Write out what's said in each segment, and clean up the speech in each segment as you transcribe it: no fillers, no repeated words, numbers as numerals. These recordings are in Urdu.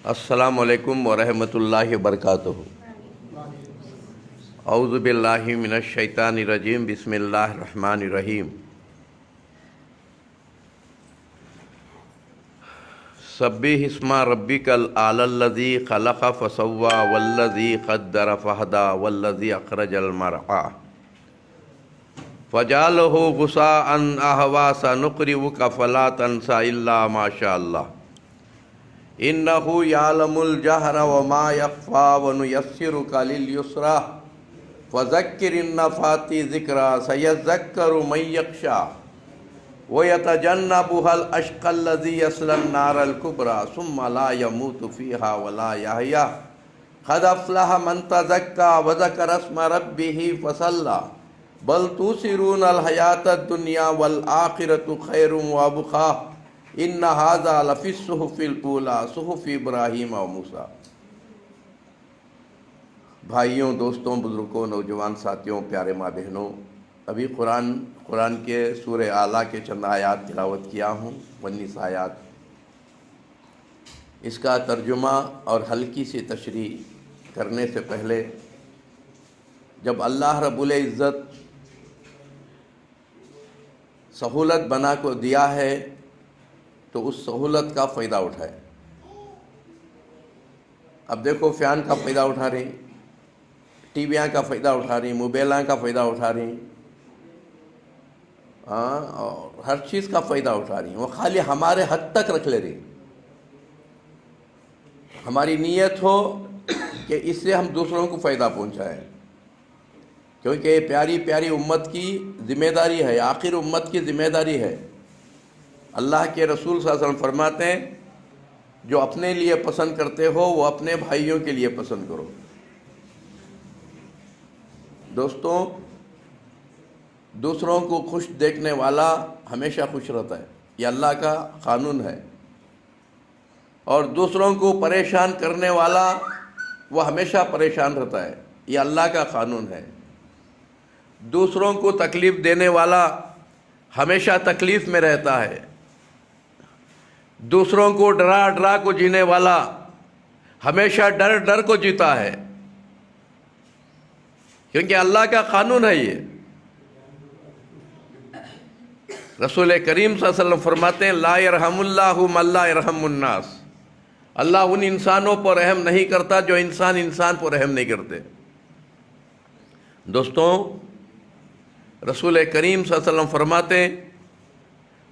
السلام علیکم ورحمۃ اللہ وبرکاتہ۔ اعوذ باللہ من الشیطان الرجیم، بسم اللہ الرحمن الرحیم۔ سبح اسم ربک الاعلی الذی خلق فسوی والذی قدر فہدی والذی اخرج المرعی فجعلہ غثاء احوی سنقرئک فلا تنسى الا ما شاء اللہ انہ یعلم الجہر وما یخفی ونیسرک للیسری فذکر ان نفعت الذکری سیذکر من یخشی ویتجنبها الاشقی الذی یصلی النار الکبری ثم لا یموت فیہا ولا یحیی قد افلح من تزکی وذکر اسم ربہ فصلی بل تؤثرون الحیاۃ الدنیا والآخرۃ خیر وابقی ان ھذا لفی الصحف الاولی صحف ابراہیم و موسیٰ۔ بھائیوں، دوستوں، بزرگوں، نوجوان ساتھیوں، پیارے ماں بہنوں، ابھی قرآن کے سورہ اعلیٰ کے چند آیات تلاوت کیا ہوں، 19 آیات۔ اس کا ترجمہ اور ہلکی سی تشریح کرنے سے پہلے، جب اللہ رب العزت سہولت بنا کو دیا ہے تو اس سہولت کا فائدہ اٹھائے۔ اب دیکھو، فین کا فائدہ اٹھا رہی، ٹی ویاں کا فائدہ اٹھا رہی، موبائلاں کا فائدہ اٹھا رہی، اور ہر چیز کا فائدہ اٹھا رہی، وہ خالی ہمارے حد تک رکھ لے رہی۔ ہماری نیت ہو کہ اس سے ہم دوسروں کو فائدہ پہنچائیں، کیونکہ یہ پیاری پیاری امت کی ذمہ داری ہے، آخر امت کی ذمہ داری ہے۔ اللہ کے رسول صلی اللہ علیہ وسلم فرماتے ہیں، جو اپنے لیے پسند کرتے ہو وہ اپنے بھائیوں کے لیے پسند کرو۔ دوستوں، دوسروں کو خوش دیکھنے والا ہمیشہ خوش رہتا ہے، یہ اللہ کا قانون ہے، اور دوسروں کو پریشان کرنے والا وہ ہمیشہ پریشان رہتا ہے، یہ اللہ کا قانون ہے۔ دوسروں کو تکلیف دینے والا ہمیشہ تکلیف میں رہتا ہے، دوسروں کو ڈرا ڈرا کو جینے والا ہمیشہ ڈر ڈر کو جیتا ہے، کیونکہ اللہ کا قانون ہے یہ۔ رسول کریم صلی اللہ علیہ وسلم فرماتے ہیں، لا یرحم اللہ من لا یرحم الناس، اللہ ان انسانوں پر رحم نہیں کرتا جو انسان پر رحم نہیں کرتے۔ دوستوں، رسول کریم صلی اللہ علیہ وسلم فرماتے ہیں،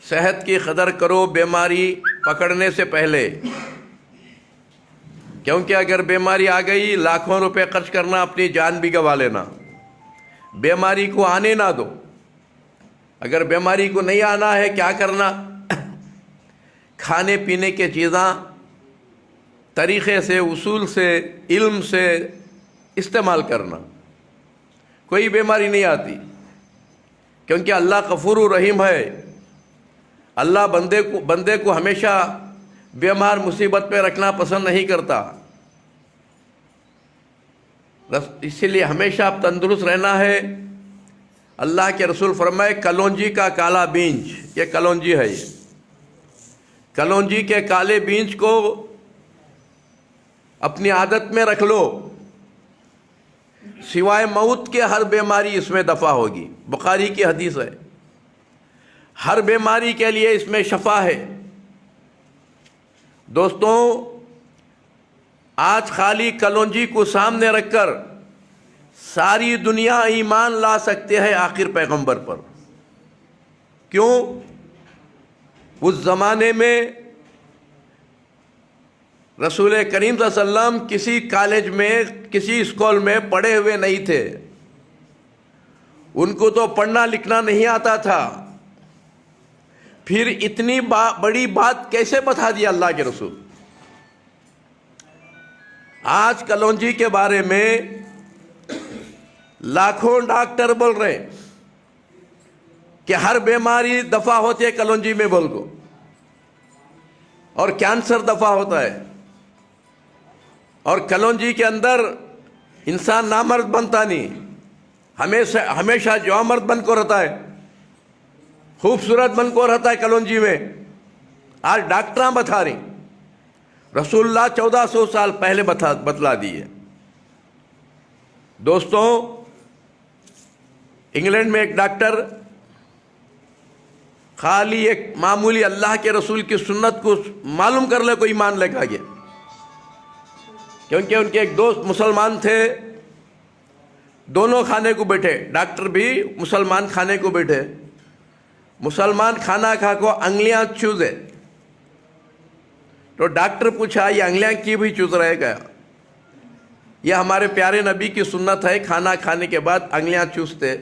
صحت کی قدر کرو بیماری پکڑنے سے پہلے، کیونکہ اگر بیماری آ گئی لاکھوں روپے خرچ کرنا، اپنی جان بھی گنوا لینا۔ بیماری کو آنے نہ دو۔ اگر بیماری کو نہیں آنا ہے کیا کرنا؟ کھانے پینے کے چیزاں طریقے سے، اصول سے، علم سے استعمال کرنا، کوئی بیماری نہیں آتی، کیونکہ اللہ غفور الرحیم ہے۔ اللہ بندے کو ہمیشہ بیمار مصیبت پہ رکھنا پسند نہیں کرتا، اسی لیے ہمیشہ اب تندرست رہنا ہے۔ اللہ کے رسول فرمائے، کلونجی کا کالا بینج، یہ کلونجی ہے، یہ کلونجی کے کالے بینج کو اپنی عادت میں رکھ لو، سوائے موت کے ہر بیماری اس میں دفع ہوگی، بخاری کی حدیث ہے۔ ہر بیماری کے لیے اس میں شفا ہے۔ دوستوں، آج خالی کلونجی کو سامنے رکھ کر ساری دنیا ایمان لا سکتے ہیں آخر پیغمبر پر۔ کیوں؟ اس زمانے میں رسول کریم صلی اللہ علیہ وسلم کسی کالج میں، کسی اسکول میں پڑھے ہوئے نہیں تھے، ان کو تو پڑھنا لکھنا نہیں آتا تھا، پھر اتنی بڑی بات کیسے بتا دیا اللہ کے رسول؟ آج کلونجی کے بارے میں لاکھوں ڈاکٹر بول رہے ہیں کہ ہر بیماری دفع ہوتی ہے کلونجی میں بول کو، اور کینسر دفع ہوتا ہے، اور کلونجی کے اندر انسان نامرد بنتا نہیں، ہمیشہ جوامرد بن کو رہتا ہے، خوبصورت بن کو رہتا ہے کلونجی میں۔ آج ڈاکٹراں بتا رہی رسول اللہ 1400 سال پہلے بتلا دیے۔ دوستوں، انگلینڈ میں ایک ڈاکٹر خالی ایک معمولی اللہ کے رسول کی سنت کو معلوم کر لے کو ایمان لے کے گیا، کیونکہ ان کے ایک دوست مسلمان تھے، دونوں کھانے کو بیٹھے، ڈاکٹر بھی مسلمان کھانے کو بیٹھے، مسلمان کھانا کھا کو انگلیاں چوزے، تو ڈاکٹر پوچھا یہ انگلیاں کی بھی چوز رہے گا؟ یہ ہمارے پیارے نبی کی سنت ہے، کھانا کھانے کے بعد انگلیاں چوستے۔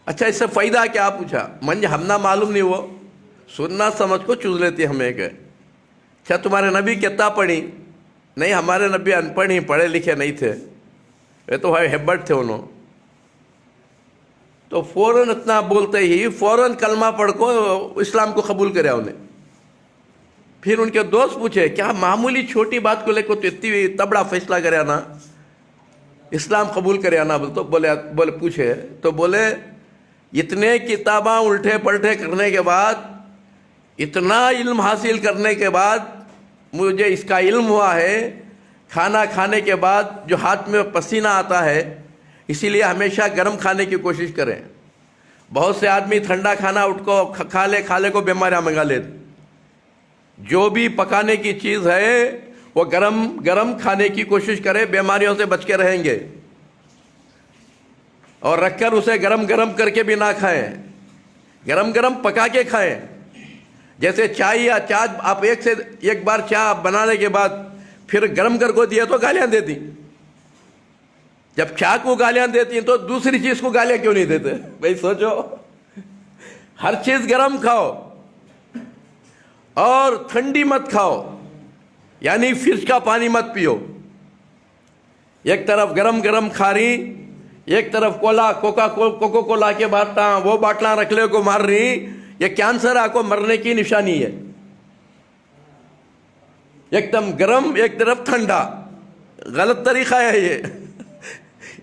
اچھا اس سے فائدہ کیا پوچھا؟ منج ہم نہ معلوم نہیں، وہ سننا سمجھ کو چوز لیتی ہمیں کہ اچھا تمہارے نبی کتنا پڑھی؟ نہیں ہمارے نبی ان پڑھ ہی، پڑھے لکھے نہیں تھے، یہ تو ہیبٹ تھے انہوں۔ تو فوراً اتنا بولتے ہی فوراً کلمہ پڑھ کو اسلام کو قبول کریا انہیں۔ پھر ان کے دوست پوچھے کیا معمولی چھوٹی بات کو لے کو تو اتنا بڑا فیصلہ کریا نا، اسلام قبول کریا نا؟ تو بولے پوچھے تو بولے اتنے کتاباں الٹے پلٹے کرنے کے بعد، اتنا علم حاصل کرنے کے بعد مجھے اس کا علم ہوا ہے، کھانا کھانے کے بعد جو ہاتھ میں پسینہ آتا ہے، اسی لیے ہمیشہ گرم کھانے کی کوشش کریں۔ بہت سے آدمی ٹھنڈا کھانا اٹھ کو کھا لے کو بیماریاں منگا لیتے۔ جو بھی پکانے کی چیز ہے وہ گرم کھانے کی کوشش کرے، بیماریوں سے بچ کے رہیں گے، اور رکھ کر اسے گرم کر کے بھی نہ کھائیں، گرم پکا کے کھائیں۔ جیسے چائے یا چاچ آپ ایک بار چائے بنانے کے بعد پھر گرم کر کو دیا تو گالیاں دیتی، جب چائے کو گالیاں دیتی ہیں تو دوسری چیز کو گالیاں کیوں نہیں دیتے؟ بھائی سوچو، ہر چیز گرم کھاؤ اور ٹھنڈی مت کھاؤ، یعنی فریج کا پانی مت پیو۔ ایک طرف گرم کھا رہی، ایک طرف کوکو کولا کے وہ باٹلاں رکھ لے کو مار رہی، یہ کینسر آپ کو مرنے کی نشانی ہے۔ ایک دم گرم ایک طرف ٹھنڈا، غلط طریقہ ہے یہ۔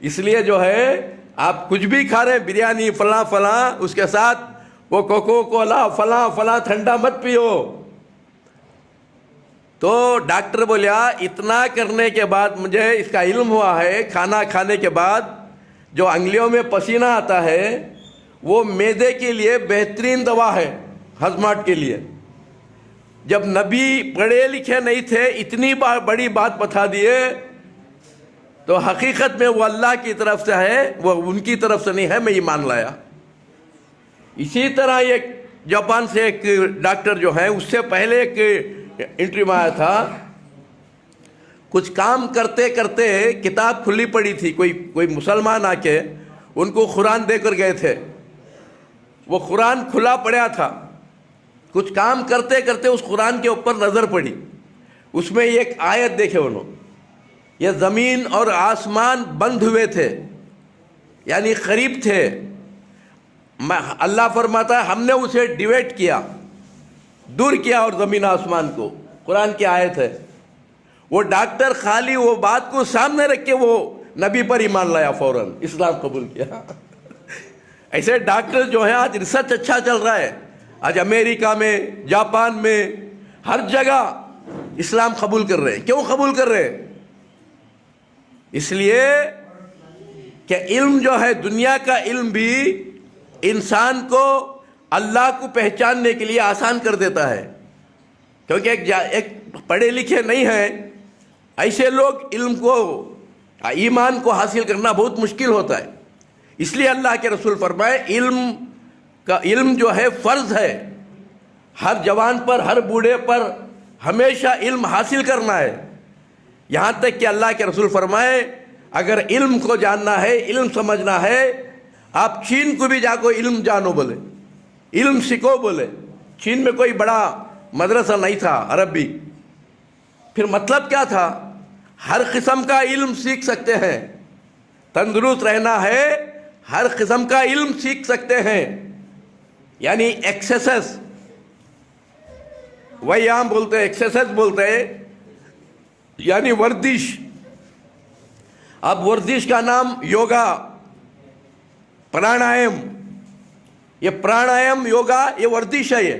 اس لیے جو ہے آپ کچھ بھی کھا رہے، بریانی فلاں اس کے ساتھ وہ کوکو کولا فلاں ٹھنڈا مت پیو۔ تو ڈاکٹر بولیا اتنا کرنے کے بعد مجھے اس کا علم ہوا ہے، کھانا کھانے کے بعد جو انگلیوں میں پسینہ آتا ہے وہ معدے کے لیے بہترین دوا ہے، ہضمات کے لیے۔ جب نبی پڑھے لکھے نہیں تھے، اتنی بڑی بات بتا دیے، تو حقیقت میں وہ اللہ کی طرف سے ہے، وہ ان کی طرف سے نہیں ہے، میں ایمان لایا۔ اسی طرح ایک جاپان سے ایک ڈاکٹر جو ہے، اس سے پہلے ایک انٹرویو میں آیا تھا، کچھ کام کرتے کرتے کتاب کھلی پڑی تھی، کوئی مسلمان آ کے ان کو قرآن دے کر گئے تھے، وہ قرآن کھلا پڑا تھا، کچھ کام کرتے کرتے اس قرآن کے اوپر نظر پڑی، اس میں ایک آیت دیکھے انہوں، یہ زمین اور آسمان بند ہوئے تھے، یعنی قریب تھے، اللہ فرماتا ہے ہم نے اسے ڈیویٹ کیا، دور کیا، اور زمین آسمان کو، قرآن کی آیت ہے۔ وہ ڈاکٹر خالی وہ بات کو سامنے رکھ کے وہ نبی پر ایمان لایا، فوراً اسلام قبول کیا۔ ایسے ڈاکٹر جو ہیں آج ریسرچ اچھا چل رہا ہے، آج امریکہ میں، جاپان میں، ہر جگہ اسلام قبول کر رہے ہیں۔ کیوں قبول کر رہے ہیں؟ اس لیے کہ علم جو ہے، دنیا کا علم بھی انسان کو اللہ کو پہچاننے کے لیے آسان کر دیتا ہے، کیونکہ ایک پڑھے لکھے نہیں ہیں، ایسے لوگ علم کو، ایمان کو حاصل کرنا بہت مشکل ہوتا ہے۔ اس لیے اللہ کے رسول فرمائے علم جو ہے فرض ہے، ہر جوان پر، ہر بوڑھے پر ہمیشہ علم حاصل کرنا ہے۔ یہاں تک کہ اللہ کے رسول فرمائے اگر علم کو جاننا ہے، علم سمجھنا ہے، آپ چین کو بھی جا کو علم جانو بولے، علم سیکھو بولے۔ چین میں کوئی بڑا مدرسہ نہیں تھا عربی، پھر مطلب کیا تھا؟ ہر قسم کا علم سیکھ سکتے ہیں، تندرست رہنا ہے، ہر قسم کا علم سیکھ سکتے ہیں، یعنی ایکسرسائز، ویام بولتے ہیں، ایکسرسائز بولتے ہیں، یعنی ورزش۔ اب ورزش کا نام یوگا، پرانایم، یہ پرانایم یوگا، یہ ورزش ہے۔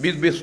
20-20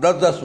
10-10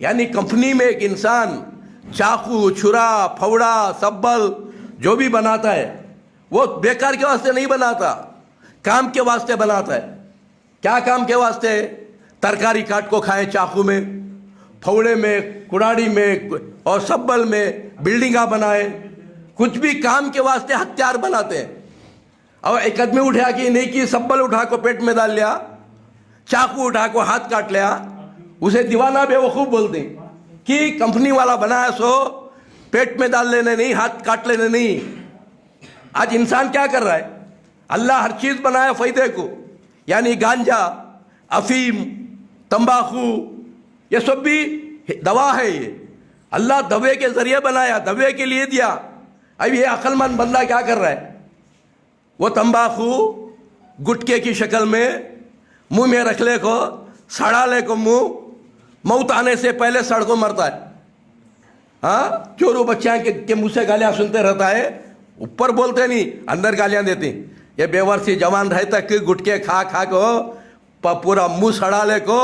یعنی کمپنی میں ایک انسان چاقو، چھرا، پھوڑا، سبل جو بھی بناتا ہے وہ بیکار کے واسطے نہیں بناتا، کام کے واسطے بناتا ہے۔ کیا کام کے واسطے؟ ترکاری کاٹ کو کھائیں چاقو میں، پھوڑے میں، کڑاڑی میں اور سبل میں، بلڈنگاں بنائیں، کچھ بھی کام کے واسطے ہتھیار بناتے ہیں۔ اور ایک آدمی اٹھا کے نہیں کی، سبل اٹھا کو پیٹ میں ڈال لیا، چاقو اٹھا کو ہاتھ کاٹ لیا، اسے دیوانہ بیوقوف بولتے ہیں کہ کمپنی والا بنایا سو پیٹ میں ڈال لینے نہیں، ہاتھ کاٹ لینے نہیں۔ آج انسان کیا کر رہا ہے؟ اللہ ہر چیز بنایا فائدے کو، یعنی گانجا، افیم، تمباکو، یہ سب بھی دوا ہے۔ یہ اللہ دوے کے ذریعے بنایا، دوے کے لیے دیا۔ اب یہ عقل مند بندہ کیا کر رہا ہے؟ وہ تمباکو گٹکے کی شکل میں منہ میں رکھ لے کو، سڑا لے کو منہ، موت آنے سے پہلے سڑ کو مرتا ہے۔ ہاں، چورو بچیاں کے منہ سے گالیاں سنتے رہتا ہے، اوپر بولتے نہیں، اندر گالیاں دیتے۔ یہ بے ورسی جوان رہے تک گٹکے کھا کھا کو پورا منہ سڑا لے کو،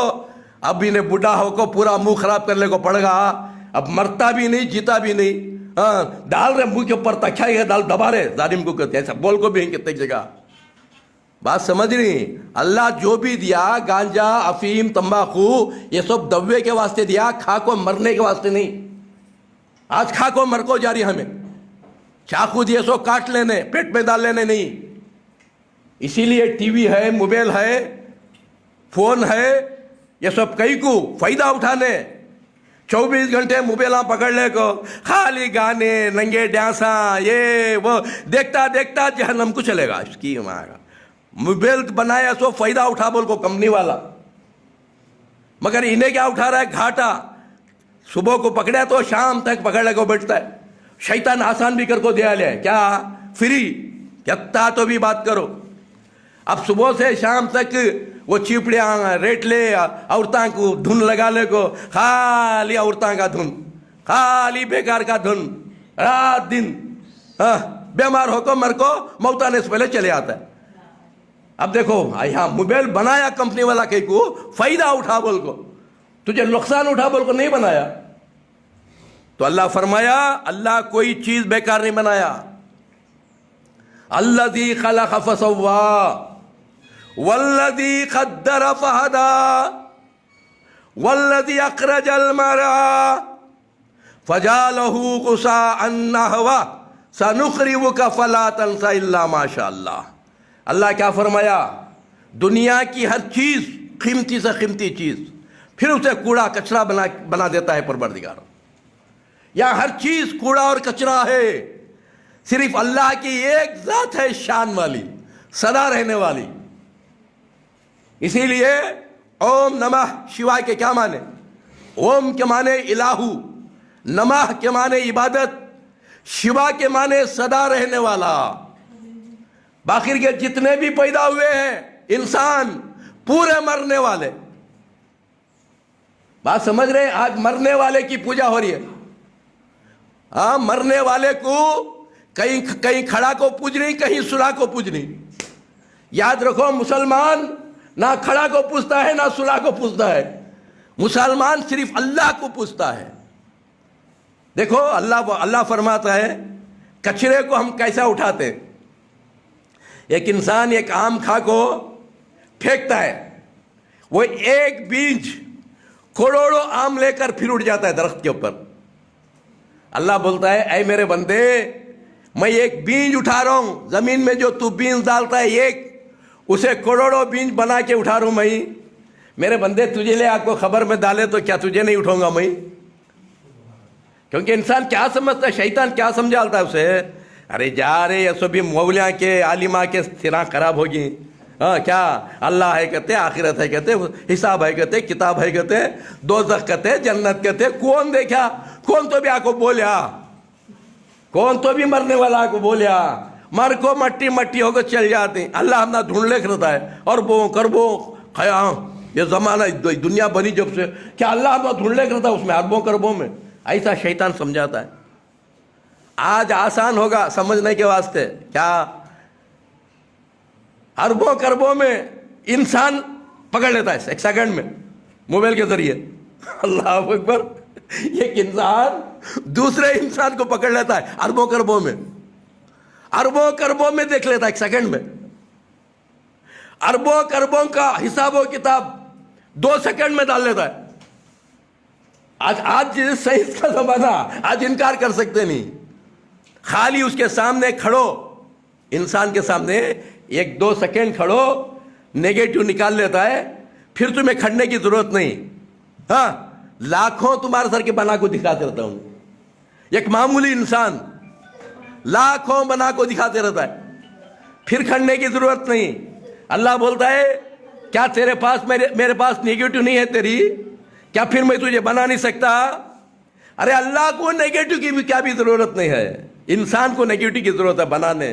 اب انہیں بڈھا ہو کو پورا منہ خراب کر لے کو پڑ گا۔ اب مرتا بھی نہیں، جیتا بھی نہیں۔ ڈال رہے منہ کے اوپر تکیا یہ ڈال دبا رہے، ظالم کو کہتے ایسا بول کو بھی ہیں کتنے جگہ۔ بات سمجھ رہی؟ اللہ جو بھی دیا، گانجا، افیم، تمباکو، یہ سب دوے کے واسطے دیا، کھا کو مرنے کے واسطے نہیں۔ آج کھا کو مر کو جاری ہمیں، چاقو دیے سو کاٹ لینے، پیٹ میں ڈال لینے نہیں۔ اسی لیے ٹی وی ہے، موبائل ہے، فون ہے، یہ سب کئی کو فائدہ اٹھانے۔ 24 گھنٹے موبائلاں پکڑ لے کو، خالی گانے، ننگے ڈانساں، یہ وہ دیکھتا دیکھتا جہنم کو چلے گا۔ اس کی موبائل بنایا سو فائدہ اٹھا بول کو کمپنی والا، مگر انہیں کیا اٹھا رہا ہے؟ گھاٹا۔ صبح کو پکڑا تو شام تک پکڑنے کو بیٹھتا ہے۔ شیطان آسان بھی کر کو دیا لے، کیا فری کہتا تو بھی بات کرو۔ اب صبح سے شام تک وہ چیپڑیاں ریٹ لے، عورتاں کو دھن لگا لے کو، خالی عورتاں کا دھن، خالی بیکار کا دھن، رات دن بیمار ہو کو مر کو موت آنے سے پہلے چلے آتا ہے۔ اب دیکھو یہاں موبائل بنایا کمپنی والا کہیں کو فائدہ اٹھا بول کو، تجھے نقصان اٹھا بول کو نہیں بنایا۔ تو اللہ فرمایا اللہ کوئی چیز بیکار نہیں بنایا۔ الذی خلق فسوا والذی قدر فہدی والذی اخرج المرعى فجعله غثاء نحوا سنقرئک فلا تنسى الا ما شاء اللہ۔ اللہ کیا فرمایا؟ دنیا کی ہر چیز، قیمتی سے قیمتی چیز، پھر اسے کوڑا کچرا بنا دیتا ہے پروردگار۔ یہاں ہر چیز کوڑا اور کچرا ہے، صرف اللہ کی ایک ذات ہے شان والی، سدا رہنے والی۔ اسی لیے اوم نمہ شیوائے کے کیا معنی؟ اوم کے معنی الہو، نمہ کے معنی عبادت، شیوا کے معنی سدا رہنے والا۔ باقی کے جتنے بھی پیدا ہوئے ہیں انسان پورے مرنے والے۔ بات سمجھ رہے ہیں؟ آج مرنے والے کی پوجا ہو رہی ہے۔ ہاں، مرنے والے کو کہیں کھڑا کو پوجنی، کہیں سلا کو پوجنی۔ یاد رکھو مسلمان نہ کھڑا کو پوجتا ہے نہ سلا کو پوجتا ہے، مسلمان صرف اللہ کو پوجتا ہے۔ دیکھو اللہ فرماتا ہے کچرے کو ہم کیسا اٹھاتے ہیں۔ ایک انسان ایک آم کھا کو پھینکتا ہے، وہ ایک بیج کروڑوں آم لے کر پھر اٹھ جاتا ہے درخت کے اوپر۔ اللہ بولتا ہے اے میرے بندے، میں ایک بیج اٹھا رہا ہوں، زمین میں جو تو بیج ڈالتا ہے ایک، اسے کروڑوں بیج بنا کے اٹھا رہا ہوں میں۔ میرے بندے تجھے لے آپ کو خبر میں ڈالے تو کیا تجھے نہیں اٹھاؤں گا میں؟ کیونکہ انسان کیا سمجھتا ہے، شیطان کیا سمجھالتا ہے اسے؟ ارے جا رہے یہ سب بھی مولیاں کے عالمہ کے سرا خراب ہوگی۔ ہاں، کیا اللہ ہے کہتے، آخرت ہے کہتے، حساب ہے کہتے، کتاب ہے کہتے، دوزخ کہتے، جنت کہتے۔ کون دیکھا؟ کون تو بھی آپ کو بولیا، کون تو بھی مرنے والا آپ کو بولیا؟ مر کو مٹی مٹی ہو کر چل جاتے ہیں۔ اللہ اپنا ڈھونڈ لے رہتا ہے، اور بو کربو خیام یہ زمانہ دنیا بنی جب سے، کیا اللہ اپنا ڈھونڈ لے رہتا ہے اس میں اربوں کربوں میں؟ ایسا شیطان سمجھاتا ہے۔ آج آسان ہوگا سمجھنے کے واسطے، کیا اربوں کربوں میں انسان پکڑ لیتا ہے ایک سیکنڈ میں موبائل کے ذریعے۔ اللہ اکبر. ایک انسان دوسرے انسان کو پکڑ لیتا ہے اربوں کربوں میں دیکھ لیتا ہے ایک سیکنڈ میں. اربوں کربوں کا حساب و کتاب 2 سیکنڈ میں ڈال لیتا ہے. آج سائنس کا زمانہ، آج انکار کر سکتے نہیں. خالی اس کے سامنے کھڑو، انسان کے سامنے 1-2 سیکنڈ کھڑو، نیگیٹو نکال لیتا ہے. پھر تمہیں کھڑنے کی ضرورت نہیں. ہاں، لاکھوں تمہارے سر کے بنا کو دکھاتے رہتا ہوں. ایک معمولی انسان لاکھوں بنا کو دکھاتے رہتا ہے، پھر کھڑنے کی ضرورت نہیں. اللہ بولتا ہے کیا تیرے پاس میرے پاس نیگیٹو نہیں ہے تیری؟ کیا پھر میں تجھے بنا نہیں سکتا؟ ارے اللہ کو نیگیٹو کی بھی کیا بھی ضرورت نہیں ہے، انسان کو نیگیٹو کی ضرورت ہے بنانے.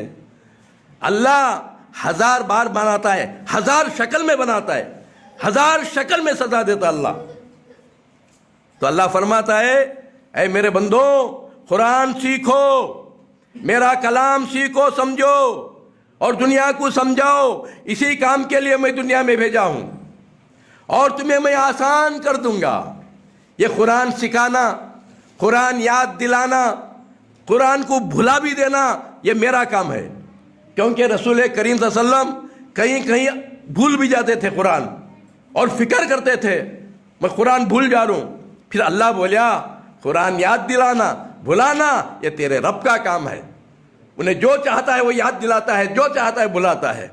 اللہ 1000 بار بناتا ہے، 1000 شکل میں بناتا ہے، 1000 شکل میں سزا دیتا اللہ. تو اللہ فرماتا ہے اے میرے بندو، قرآن سیکھو، میرا کلام سیکھو، سمجھو اور دنیا کو سمجھاؤ. اسی کام کے لیے میں دنیا میں بھیجا ہوں اور تمہیں میں آسان کر دوں گا. یہ قرآن سکھانا، قرآن یاد دلانا، قرآن کو بھلا بھی دینا، یہ میرا کام ہے. کیونکہ رسول کریم صلی اللہ علیہ وسلم کہیں بھول بھی جاتے تھے قرآن اور فکر کرتے تھے میں قرآن بھول جا رہا ہوں. پھر اللہ بولیا قرآن یاد دلانا، بھلانا یہ تیرے رب کا کام ہے. انہیں جو چاہتا ہے وہ یاد دلاتا ہے، جو چاہتا ہے بھلاتا ہے.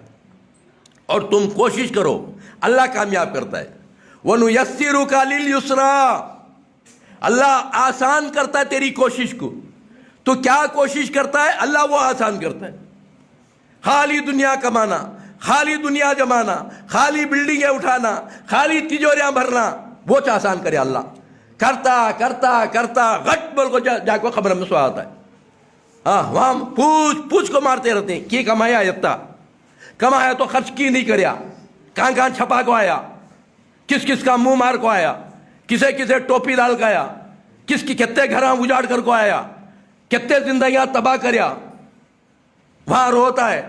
اور تم کوشش کرو، اللہ کامیاب کرتا ہے. وَنُيَسِّرُكَ لِلْيُسْرَىٰ، اللہ آسان کرتا ہے تیری کوشش کو. تو کیا کوشش کرتا ہے؟ اللہ وہ آسان کرتا ہے. خالی دنیا کمانا، خالی دنیا جمانا، خالی بلڈنگیں اٹھانا، خالی تجوریاں بھرنا، وہ آسان کرے اللہ. کرتا کرتا کرتا غٹ بول کو جا کو خبر میں سو آتا ہے. ہاں، وہاں پوچھ کو مارتے رہتے ہیں کی کمایا اتنا کمایا تو خرچ کی نہیں کریا، کہاں چھپا کو آیا، کس کا منہ مار کو آیا، کسے ٹوپی ڈال کے آیا، کتے گھراں اجاڑ کر کو آیا، کتے زندگیاں تباہ کریا. وہاں روتا ہے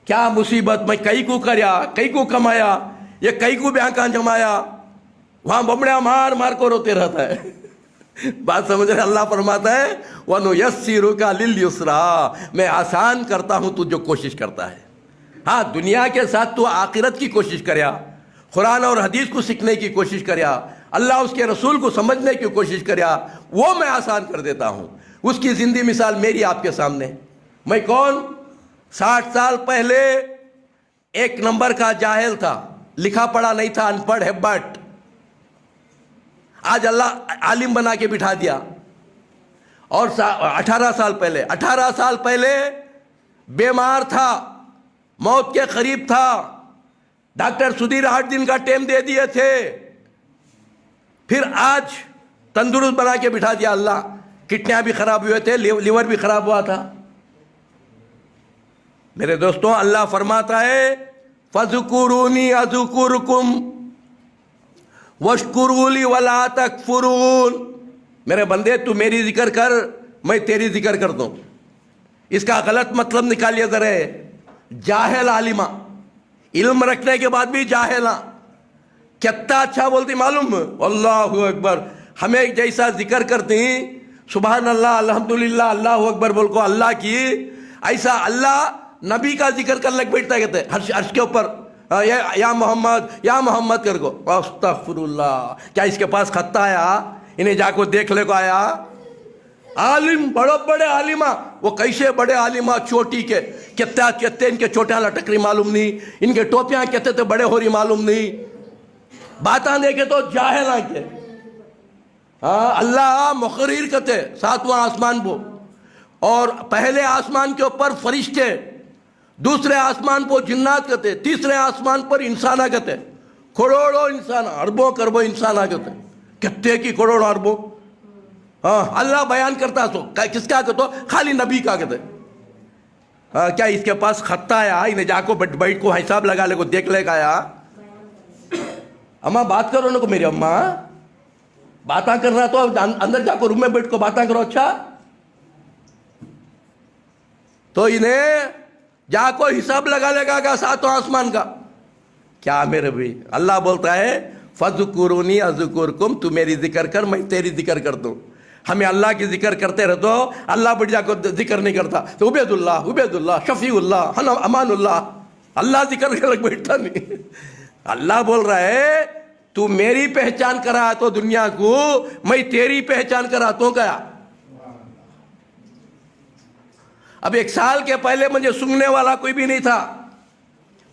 کیا مصیبت، میں کئی کو کریا، کئی کو کمایا، یہ کئی کو بیاں جمایا. وہاں بمڑیا مار مار کو روتے رہتا ہے. بات سمجھ رہے؟ اللہ فرماتا ہے وَنُيَسِّرُكَ لِلْيُسْرَىٰ، میں آسان کرتا ہوں تو جو کوشش کرتا ہے. ہاں، دنیا کے ساتھ تو آخرت کی کوشش کریا، قرآن اور حدیث کو سیکھنے کی کوشش کریا، اللہ اس کے رسول کو سمجھنے کی کوشش کریا، وہ میں آسان کر دیتا ہوں. اس کی زندگی مثال میری آپ کے سامنے. میں کون؟ 60 سال پہلے 1 نمبر کا جاہل تھا، لکھا پڑھا نہیں تھا، ان پڑھ ہے. بٹ آج اللہ عالم بنا کے بٹھا دیا. اور 18 سال پہلے بیمار تھا، موت کے قریب تھا، ڈاکٹر سدھیر 8 دن کا ٹائم دے دیے تھے، پھر آج تندرست بنا کے بٹھا دیا اللہ. کڈنیاں بھی خراب ہوئے تھے، لیور بھی خراب ہوا تھا. میرے دوستوں، اللہ فرماتا ہے فَذْكُرُونِي أَذْكُرْكُمْ وَاشْكُرُوا لِي وَلَا تَكْفُرُونَ. میرے بندے تو میری ذکر کر، میں تیری ذکر کر دوں. اس کا غلط مطلب نکالیے ذرا. جاہل عالمہ، علم رکھنے کے بعد بھی جاہلہ، کتنا اچھا بولتی معلوم؟ اللہ اکبر. ہمیں جیسا ذکر کرتے ہیں سبحان اللہ، الحمدللہ، اللہ اکبر بول کو اللہ کی، ایسا اللہ نبی کا ذکر کرنے بیٹھتا کہتے ہیں عرش کے اوپر یا محمد کر کو. استغفر اللہ. کیا اس کے پاس خط آیا؟ انہیں جا کو دیکھ لے کو آیا؟ عالم، بڑے عالمہ، وہ کیسے بڑے عالمہ، چوٹی کے کتے ان کے چوٹیاں لٹکری معلوم نہیں، ان کے ٹوپیاں کہتے تھے بڑے ہو رہی معلوم نہیں. باتاں دیکھے تو جاہل کے. اللہ مقرر کرتے 7واں آسمان پہ، اور پہلے آسمان کے اوپر فرشتے، دوسرے آسمان پر جنات کہتے، تیسرے آسمان پر انسانہ کہتے. کروڑوں انسان، اربوں کربوں انسانہ کہتے. کتے کی کروڑوں اربوں. اللہ بیان کرتا سو کس کا کہتے؟ خالی نبی کا کہتے. کیا اس کے پاس خط آیا؟ انہیں جا کو بیٹھ کو حساب لگا لے کو دیکھ لے کا آیا؟ اماں بات کرو نا کو، میری اماں باتاں کرنا تو اندر جا کو روم میں بیٹھ کو باتاں کرو. اچھا تو انہیں جا کو حساب لگا لے گا 7واں آسمان کا. کیا میرے بھی اللہ بولتا ہے فذکرونی اذکرکم، تو میری ذکر کر میں تیری ذکر کر دوں. ہمیں اللہ کی ذکر کرتے رہتے ہو، اللہ بڑھ جا کو ذکر نہیں کرتا تو عبید اللہ شفیع اللہ امان اللہ، اللہ ذکر کر بیٹھتا نہیں. اللہ بول رہا ہے تو میری پہچان کرا تو دنیا کو، میں تیری پہچان کراتا ہوں. کیا اب 1 سال کے پہلے مجھے سننے والا کوئی بھی نہیں تھا.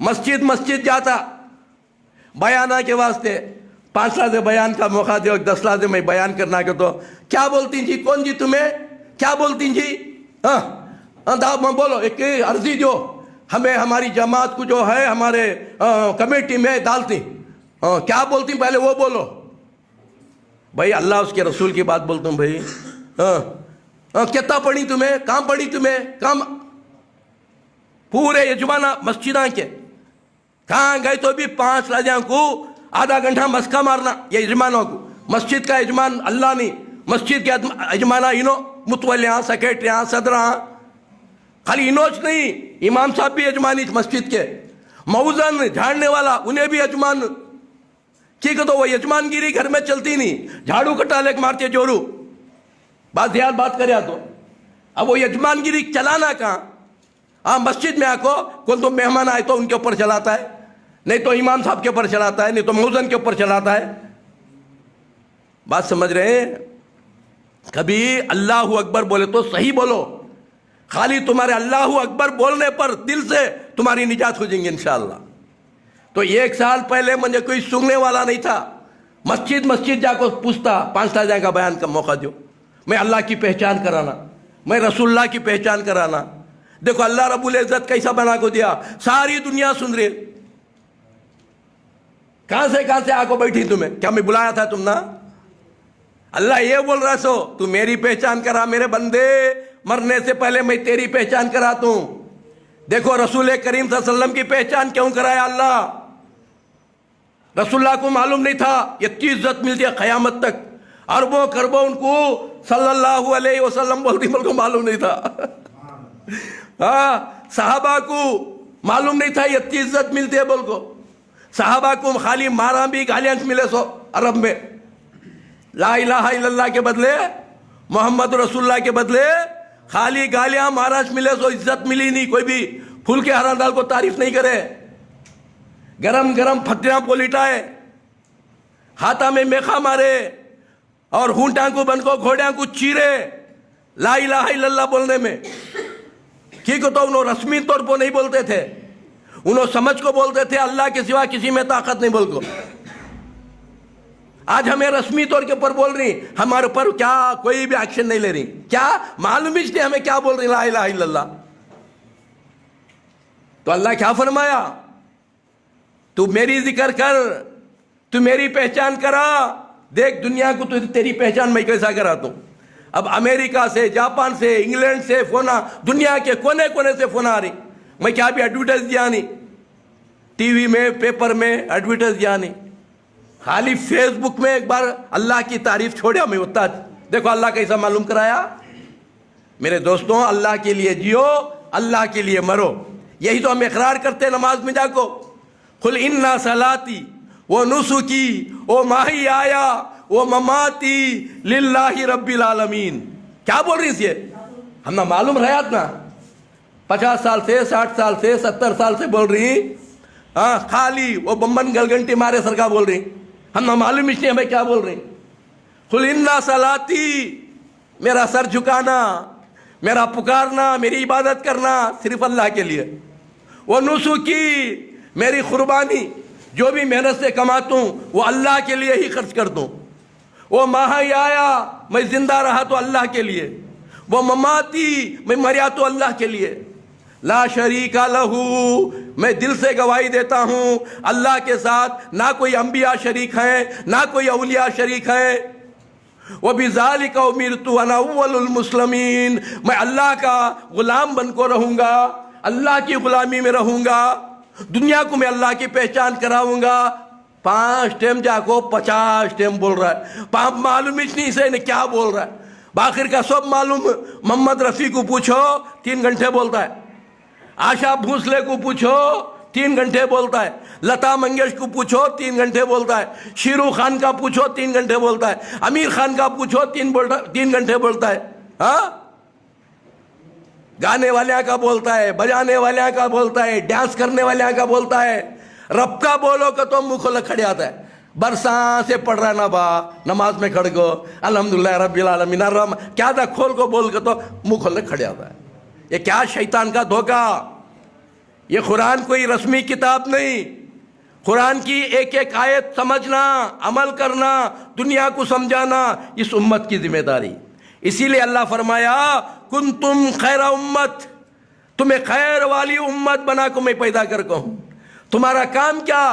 مسجد جاتا بیانہ کے واسطے، 5 لفظ بیان کا موقع دے، 10 لفظ میں بیان کرنا کہ تو کیا بولتی جی، کون جی تمہیں کیا بولتی جی، بولو ایک عرضی جو ہمیں ہماری جماعت کو جو ہے ہمارے کمیٹی میں ڈالتی، کیا بولتی پہلے وہ بولو. بھائی اللہ اس کے رسول کی بات بولتا ہوں. بھائی کتنا پڑھی تمہیں، کہاں پڑھی تمہیں، کہاں پورے یجمانہ مسجداں کے کہاں گئے تو بھی 5 لفظوں کو آدھا گھنٹہ مسکا مارنا. یہ یجمانوں کو، مسجد کا یجمان اللہ نہیں، مسجد کے یجمانہ انہوں متولیاں سیکرٹریاں صدراں، خالی انوچ نہیں، امام صاحب بھی یجمانی مسجد کے، موزن جھاڑنے والا انہیں بھی یجمان. ٹھیک ہے تو وہ یجمان گیری گھر میں چلتی نہیں، جھاڑو کٹا لے مارتے جورو، بات دھیان بات کریا تو. اب وہ یجمان گیری چلانا کہاں؟ ہاں مسجد میں آکو کون تو مہمان آئے تو ان کے اوپر چلاتا ہے، نہیں تو امام صاحب کے اوپر چلاتا ہے، نہیں تو موزن کے اوپر چلاتا ہے. بات سمجھ رہے ہیں؟ کبھی اللہ اکبر بولے تو صحیح بولو. خالی تمہارے اللہ اکبر بولنے پر دل سے تمہاری نجات ہو جائیں گے انشاءاللہ. تو 1 سال پہلے مجھے کوئی سننے والا نہیں تھا. مسجد جا کو پوچھتا 5 لفظ کا بیان کا موقع دو، میں اللہ کی پہچان کرانا، میں رسول اللہ کی پہچان کرانا. دیکھو اللہ رب العزت کیسا بنا کو دیا، ساری دنیا سن رہی. کہاں سے آ کو بیٹھی تمہیں، کیا میں بلایا تھا تم نا؟ اللہ یہ بول رہا سو تو میری پہچان کرا میرے بندے، مرنے سے پہلے میں تیری پہچان کراتا ہوں. دیکھو رسول کریم صلی اللہ علیہ وسلم کی پہچان کیوں کرایا اللہ؟ رسول اللہ کو معلوم نہیں تھا اتنی عزت ملتی ہے قیامت تک، اربوں کربوں ان کو صلی اللہ علیہ وسلم بولتی، مل کو معلوم نہیں تھا. ہاں صحابہ کو معلوم نہیں تھا اتنی عزت ملتی ہے بول کو. صحابہ کو خالی مارا بھی گالیاں ملے سو عرب میں، لا الہ الا اللہ کے بدلے، محمد رسول اللہ کے بدلے خالی گالیاں مہاراج ملے سو، عزت ملی نہیں. کوئی بھی پھول کے ہران ڈال کو تعریف نہیں کرے، گرم پھٹیاں پولیٹائے، ہاتھا میں میخا مارے اور ہونٹاں کو بن کو گھوڑیاں کو چیرے لا الہ الا اللہ بولنے میں. ٹھیک ہے تو انہوں رسمی طور پر نہیں بولتے تھے، انہوں سمجھ کو بولتے تھے اللہ کے سوا کسی میں طاقت نہیں بول کو. آج ہمیں رسمی طور کے اوپر بول رہی، ہمارے پر کیا کوئی بھی ایکشن نہیں لے رہی. کیا معلوم ہی نہیں ہمیں کیا بول رہی لا الہ الا اللہ. تو اللہ کیا فرمایا، تو میری ذکر کر، تو میری پہچان کرا. دیکھ دنیا کو تو تیری پہچان میں کیسا کراتا ہوں. اب امریکہ سے، جاپان سے، انگلینڈ سے فونا، دنیا کے کونے سے فونا آ رہی. میں کیا بھی ایڈورٹائز دیا نہیں، ٹی وی میں پیپر میں ایڈورٹائز دیا نہیں، خالی فیس بک میں ایک بار اللہ کی تعریف چھوڑیا میں ہوتا. دیکھو اللہ کیسا معلوم کرایا. میرے دوستوں اللہ کے لیے جیو، اللہ کے لیے مرو. یہی تو ہم اقرار کرتے نماز میں جا کو، قل انا صلاتی و نسکی و محیایا و مماتی للہ رب العالمین. کیا بول رہی ہے؟ ہم نہ معلوم رہا نا 50 سال سے، 60 سال سے، 70 سال سے بول رہی. ہاں خالی وہ بمبن گلگنٹی مارے سر کا بول رہی، ہم نہ معلوم اس لیے ہمیں کیا بول رہی. قل انا صلاتی، میرا سر جھکانا، میرا پکارنا، میری عبادت کرنا صرف اللہ کے لیے. وہ نسکی، میری قربانی جو بھی محنت سے کماتا ہوں وہ اللہ کے لیے ہی خرچ کرتا ہوں. وہ محیایا، میں زندہ رہا تو اللہ کے لیے. وہ مماتی، میں مریا تو اللہ کے لیے. لا شریک لہو، میں دل سے گواہی دیتا ہوں اللہ کے ساتھ نہ کوئی انبیاء شریک ہیں، نہ کوئی اولیاء شریک ہیں. وَبِذَلِكَ أُمِرْتُ وَأَنَا أَوَّلُ الْمُسْلِمِينَ، میں اللہ کا غلام بن کو رہوں گا، اللہ کی غلامی میں رہوں گا. دنیا کو میں اللہ کی پہچان کراؤں گا. 5 ٹائم جا کو 50 ٹائم بول رہا ہے. معلوم ہی نہیں سے کیا بول رہا ہے. باخر کا سب معلوم. محمد رفیع کو پوچھو 3 گھنٹے بولتا ہے، آشا بھونسلے کو پوچھو 3 گھنٹے بولتا ہے، لتا منگیشکر کو پوچھو 3 گھنٹے بولتا ہے، شیرو خان کا پوچھو 3 گھنٹے بولتا ہے، امیر خان کا پوچھو 3 گھنٹے بولتا ہے. ہاں، گانے والے کا بولتا ہے، بجانے والے کا بولتا ہے، ڈانس کرنے والے کا بولتا ہے. رب کا بولو کہ تو منہ کھولے کھڑے آتا ہے. برساں سے پڑھ رہا نا با نماز میں کھڑ کو الحمدللہ رب العالمین الرحمن کیا تھا کھول کو بول کے تو منہ کھولے کھڑے آتا ہے. یہ کیا شیطان کا دھوکہ. یہ قرآن کوئی رسمی کتاب نہیں. قرآن کی ایک ایک آیت سمجھنا، عمل کرنا، دنیا کو سمجھانا اس امت کی ذمہ داری. اسی لیے اللہ فرمایا کنتم خیر امت، تمہیں خیر والی امت بنا کو میں پیدا کر کو ہوں. تمہارا کام کیا؟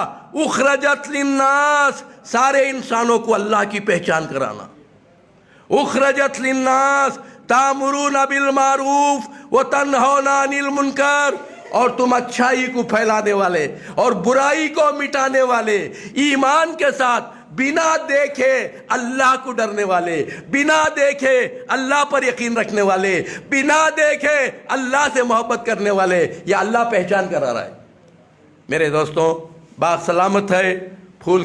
اخرجت للناس، سارے انسانوں کو اللہ کی پہچان کرانا. اخرجت للناس تامرون بالمعروف وتنہون عن المنکر، اور تم اچھائی کو پھیلانے والے اور برائی کو مٹانے والے، ایمان کے ساتھ بنا دیکھے اللہ کو ڈرنے والے، بنا دیکھے اللہ پر یقین رکھنے والے، بنا دیکھے اللہ سے محبت کرنے والے. یہ اللہ پہچان کرا رہا ہے. میرے دوستوں، باغ سلامت ہے، پھول